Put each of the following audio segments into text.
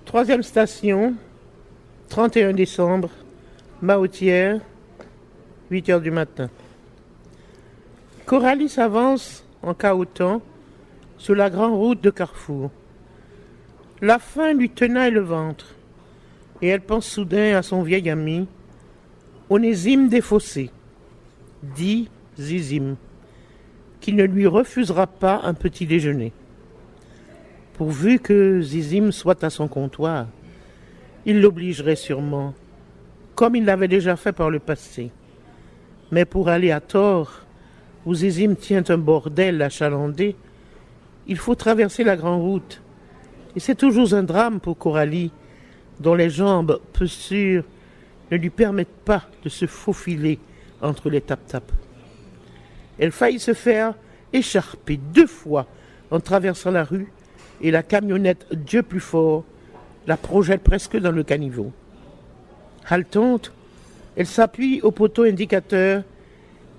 Troisième station, 31 décembre, Mahotière, 8 heures du matin. Coralie s'avance en cahotant sur la grande route de Carrefour. La faim lui tenaille le ventre, et elle pense soudain à son vieil ami, Onésime Desfossés, dit Zizim, qui ne lui refusera pas un petit déjeuner. Pourvu que Zizim soit à son comptoir, il l'obligerait sûrement, comme il l'avait déjà fait par le passé. Mais pour aller à Tort, où Zizim tient un bordel achalandé, il faut traverser la grande route. Et c'est toujours un drame pour Coralie, dont les jambes peu sûres ne lui permettent pas de se faufiler entre les tap-tap. Elle faillit se faire écharper 2 fois en traversant la rue, et la camionnette Dieu plus fort la projette presque dans le caniveau. Haletante, elle s'appuie au poteau indicateur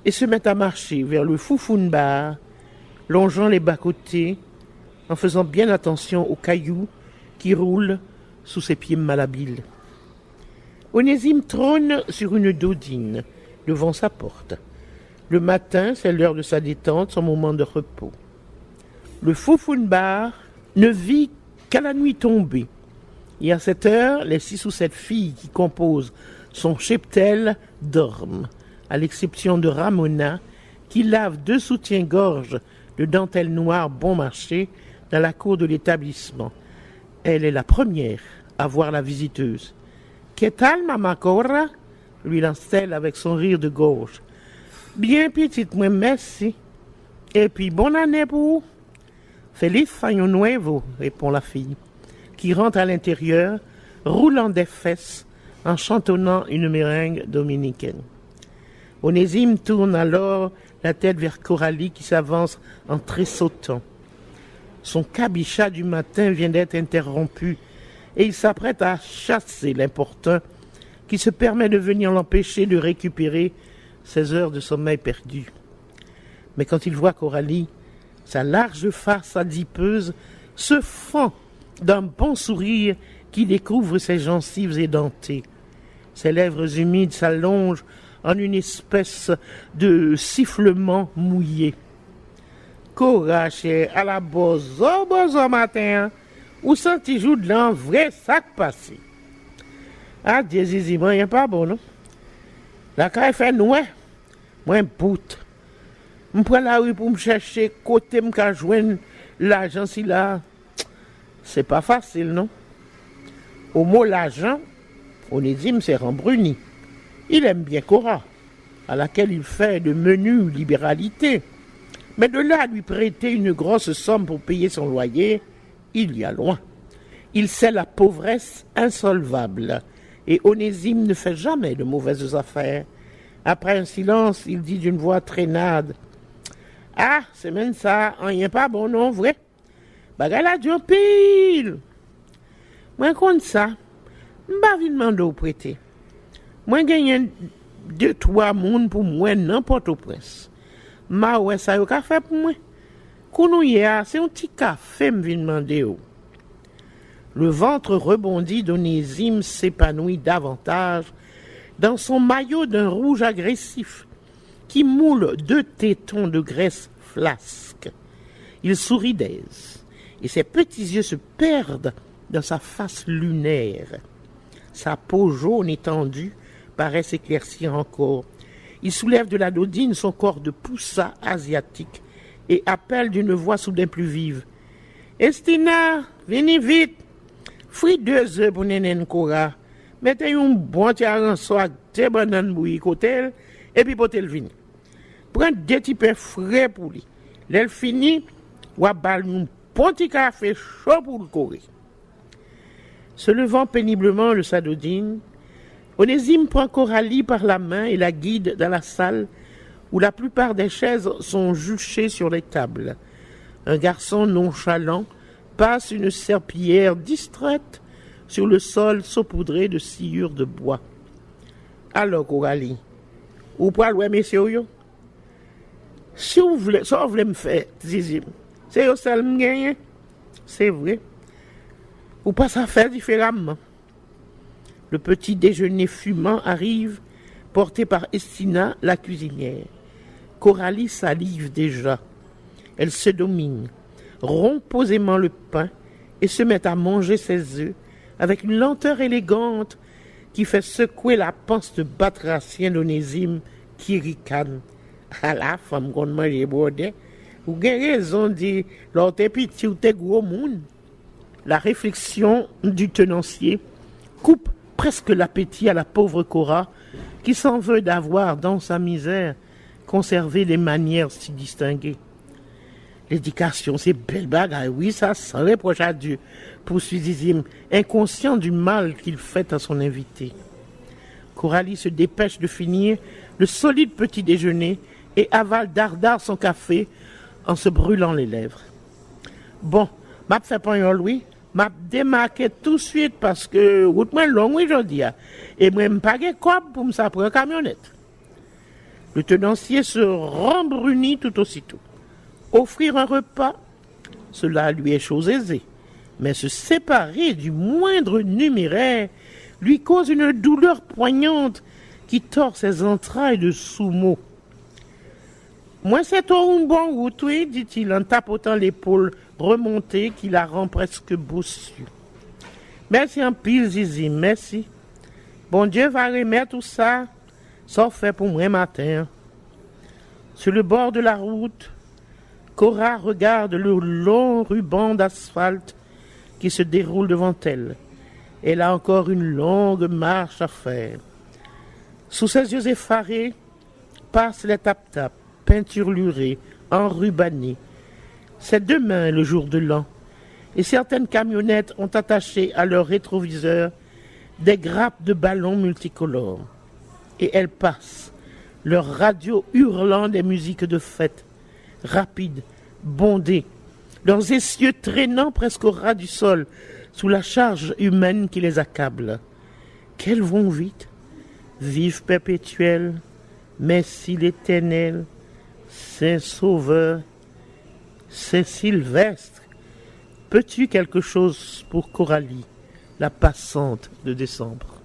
et se met à marcher vers le Foufoune Bar, longeant les bas-côtés, en faisant bien attention aux cailloux qui roulent sous ses pieds malhabiles. Onésime trône sur une dodine devant sa porte. Le matin, c'est l'heure de sa détente, son moment de repos. Le Foufoune Bar ne vit qu'à la nuit tombée. Et à cette heure, les 6 ou 7 filles qui composent son cheptel dorment, à l'exception de Ramona, qui lave 2 soutiens-gorge de dentelle noire bon marché dans la cour de l'établissement. Elle est la première à voir la visiteuse. « Qu'est-ce que maman Cora ?» lui lance-t-elle avec son rire de gauche. « Bien petite, moi, merci. Et puis, bonne année pour vous. »« Feliz año nuevo » répond la fille, qui rentre à l'intérieur, roulant des fesses, en chantonnant une meringue dominicaine. Onésime tourne alors la tête vers Coralie qui s'avance en tressautant. Son cabichat du matin vient d'être interrompu et il s'apprête à chasser l'importun qui se permet de venir l'empêcher de récupérer ses heures de sommeil perdues. Mais quand il voit Coralie, sa large face adipeuse se fend d'un bon sourire qui découvre ses gencives édentées. Ses lèvres humides s'allongent en une espèce de sifflement mouillé. « Cora, chère, à la bozo matin, ou senti-jou de l'an vrai sac passé. » Ah, Dieu, Zizi, moi, y'a pas bon, non? La caille fait noué, moi, boute. M'prends la rue pour me chercher côté m'ka joindre l'argent si là. C'est pas facile, non? Au mot l'argent, Onésime s'est rembruni. Il aime bien Cora, à laquelle il fait de menues libéralités. Mais de là à lui prêter une grosse somme pour payer son loyer, il y a loin. Il sait la pauvresse insolvable, et Onésime ne fait jamais de mauvaises affaires. Après un silence, il dit d'une voix traînade: « Ah, c'est même ça, rien pas bon, non, vrai? Bagay la dure pile. Moi, compte ça, m'ba vin mando ou prêter. Moi, gagne 2-3 moun pour moi, n'importe où presse. Ma ouais, ça yo ka fait pour moi. Kounouye a, c'est un petit café m'vin demander ou. » Le ventre rebondi d'Onésime s'épanouit davantage dans son maillot d'un rouge agressif qui moule 2 tétons de graisse flasque. Il sourit d'aise et ses petits yeux se perdent dans sa face lunaire. Sa peau jaune et tendue paraît s'éclaircir encore. Il soulève de la dodine son corps de poussa asiatique et appelle d'une voix soudain plus vive: « Estina, venez vite! Fris 2 œufs pour Nénen Cora. Mettez un bon tiarançon avec 2 bananes bouillies côté et puis potez le vin. Prends 2 petits pains frais pour lui. L'elle fini, ou à bal un petit café chaud pour le courir. » Se levant péniblement de sa dodine, Onésime prend Coralie par la main et la guide dans la salle où la plupart des chaises sont juchées sur les tables. Un garçon nonchalant passe une serpillière distraite sur le sol saupoudré de sciure de bois. « Alors, Coralie, ou pas ouais, messieurs, yo? Si vous voulez, ça vous voulez me faire, Zizim, c'est au seul me gagner. C'est vrai. ou pas ça faire différemment. Le petit déjeuner fumant arrive, porté par Estina, la cuisinière. Coralie salive déjà. Elle se domine, rompt posément le pain et se met à manger ses œufs avec une lenteur élégante qui fait secouer la panse de batracienne d'Onésime qui ricane. À la femme qu'on mange bordé, ou avez raison de dire, l'autre t'es petit ou t'es gros monde. La réflexion du tenancier coupe presque l'appétit à la pauvre Cora qui s'en veut d'avoir, dans sa misère, conservé les manières si distinguées. L'éducation, c'est belle bagaille, oui, ça, sans reproche à Dieu, poursuit Zizim, inconscient du mal qu'il fait à son invité. Coralie se dépêche de finir le solide petit déjeuner et avale dardard son café en se brûlant les lèvres. Bon, m'a fait pas un Louis, m'a démarqué tout de suite parce que route moins long aujourd'hui et moi m'pas quoi pour me prendre camionnette. Le tenancier se rembrunit tout aussitôt. Offrir un repas, cela lui est chose aisée, mais se séparer du moindre numéraire lui cause une douleur poignante qui tord ses entrailles de sous-mots. Moi, c'est un bon route, oui, dit-il en tapotant l'épaule remontée qui la rend presque boussue. Merci en pile, Zizi, merci. Bon Dieu va remettre tout ça, sauf fait pour moi matin. Sur le bord de la route, Cora regarde le long ruban d'asphalte qui se déroule devant elle. Elle a encore une longue marche à faire. Sous ses yeux effarés passent les tap-tap, peinturlurés, enrubannés. C'est demain le jour de l'an, et certaines camionnettes ont attaché à leur rétroviseur des grappes de ballons multicolores. Et elles passent, leur radio hurlant des musiques de fête, rapides, bondées, leurs essieux traînant presque au ras du sol, sous la charge humaine qui les accable. Qu'elles vont vite, vive perpétuel, merci l'Éternel, Saint Sauveur, Saint Sylvestre. Peux-tu quelque chose pour Coralie, la passante de décembre?